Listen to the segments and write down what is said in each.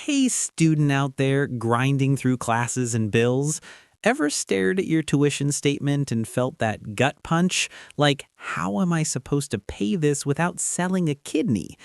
Hey, student out there grinding through classes and bills. Ever stared at your tuition statement and felt that gut punch? Like, how am I supposed to pay this without selling a kidney?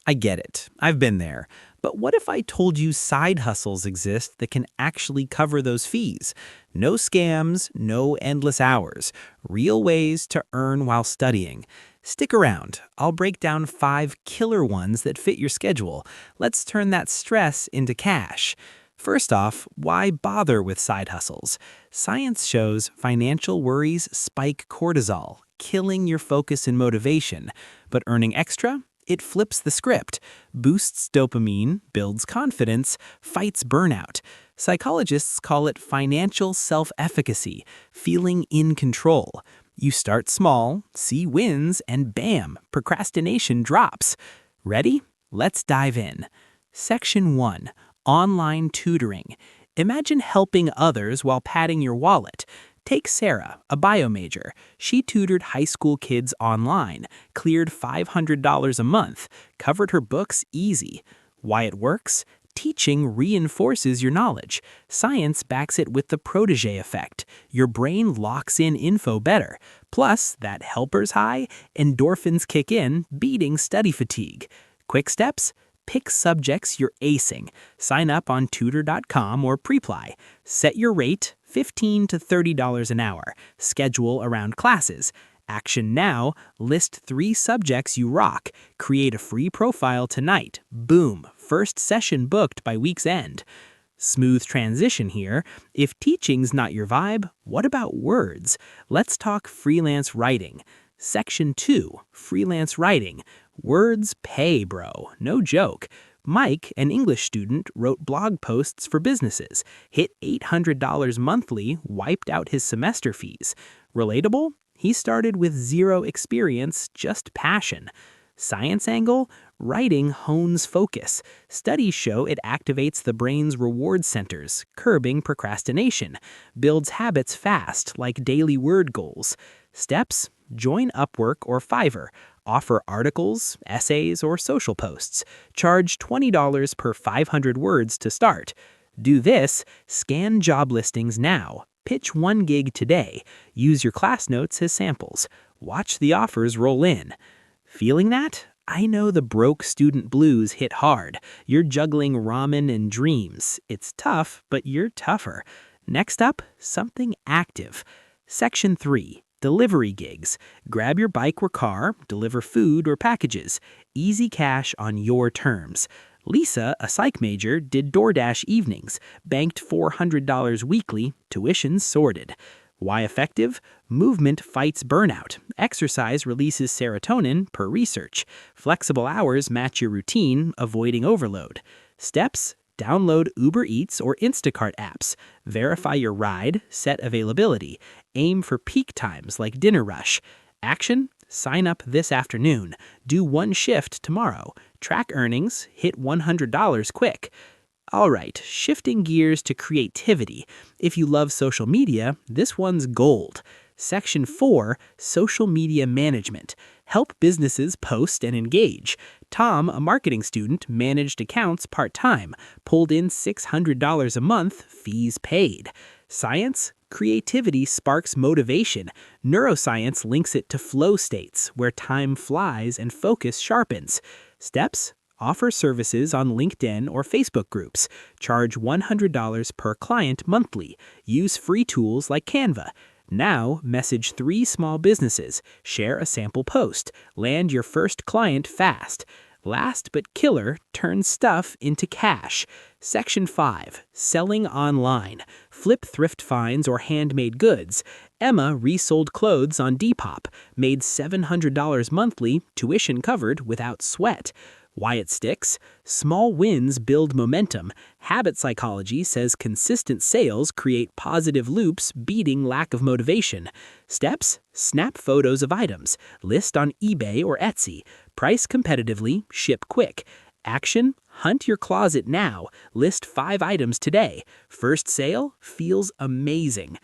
I get it. I've been there. But what if I told you side hustles exist that can actually cover those fees? No scams, no endless hours. Real ways to earn while studying. Stick around. I'll break down 5 killer ones that fit your schedule. Let's turn that stress into cash. First off, why bother with side hustles? Science shows financial worries spike cortisol, killing your focus and motivation. But earning extra? It flips the script, boosts dopamine, builds confidence, fights burnout. Psychologists call it financial self-efficacy, feeling in control. You start small, see wins, and bam, procrastination drops. Ready? Let's dive in. Section 1. Online tutoring. Imagine helping others while padding your wallet. Take Sarah, a bio major. She tutored high school kids online, cleared $500 a month, covered her books easy. Why it works? Teaching reinforces your knowledge. Science backs it with the protege effect. Your brain locks in info better. Plus, that helper's high, endorphins kick in, beating study fatigue. Quick steps? Pick subjects you're acing. Sign up on tutor.com or Preply. Set your rate, $15 to $30 an hour. Schedule around classes. Action now, list 3 subjects you rock. Create a free profile tonight. Boom, first session booked by week's end. Smooth transition here. If teaching's not your vibe, what about words? Let's talk freelance writing. Section 2, freelance writing. Words pay, bro. No joke. Mike, an English student, wrote blog posts for businesses, hit $800 monthly, wiped out his semester fees. Relatable? He started with 0 experience, just passion. Science angle? Writing hones focus. Studies show it activates the brain's reward centers, curbing procrastination. Builds habits fast, like daily word goals. Steps? Join Upwork or Fiverr. Offer articles, essays, or social posts. Charge $20 per 500 words to start. Do this, scan job listings now. Pitch 1 gig today. Use your class notes as samples. Watch the offers roll in. Feeling that? I know the broke student blues hit hard. You're juggling ramen and dreams. It's tough, but you're tougher. Next up, something active. Section 3. Delivery gigs. Grab your bike or car, deliver food or packages. Easy cash on your terms. Lisa, a psych major, did DoorDash evenings, banked $400 weekly, tuition sorted. Why effective? Movement fights burnout. Exercise releases serotonin per research. Flexible hours match your routine, avoiding overload. Steps? Download Uber Eats or Instacart apps. Verify your ride, set availability. Aim for peak times like dinner rush. Action? Sign up this afternoon. Do 1 shift tomorrow. Track earnings, hit $100 quick. All right, shifting gears to creativity. If you love social media, this one's gold. Section 4, Social Media Management. Help businesses post and engage. Tom, a marketing student, managed accounts part-time, pulled in $600 a month, fees paid. Science? Creativity sparks motivation. Neuroscience links it to flow states, where time flies and focus sharpens. Steps? Offer services on LinkedIn or Facebook groups. Charge $100 per client monthly. Use free tools like Canva. Now, message 3 small businesses. Share a sample post. Land your first client fast. Last but killer, turn stuff into cash. Section 5. Selling online. Flip thrift finds or handmade goods. Emma resold clothes on Depop. Made $700 monthly, tuition covered without sweat. Why it sticks? Small wins build momentum. Habit psychology says consistent sales create positive loops, beating lack of motivation. Steps? Snap photos of items. List on eBay or Etsy. Price competitively, ship quick. Action? Hunt your closet now. List 5 items today. First sale feels amazing.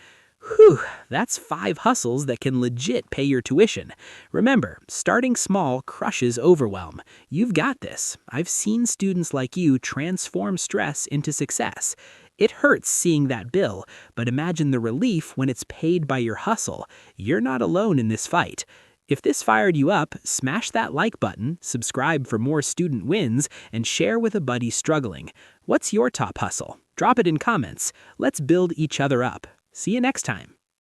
Whew, that's 5 hustles that can legit pay your tuition. Remember, starting small crushes overwhelm. You've got this. I've seen students like you transform stress into success. It hurts seeing that bill, but imagine the relief when it's paid by your hustle. You're not alone in this fight. If this fired you up, smash that like button, subscribe for more student wins, and share with a buddy struggling. What's your top hustle? Drop it in comments. Let's build each other up. See you next time.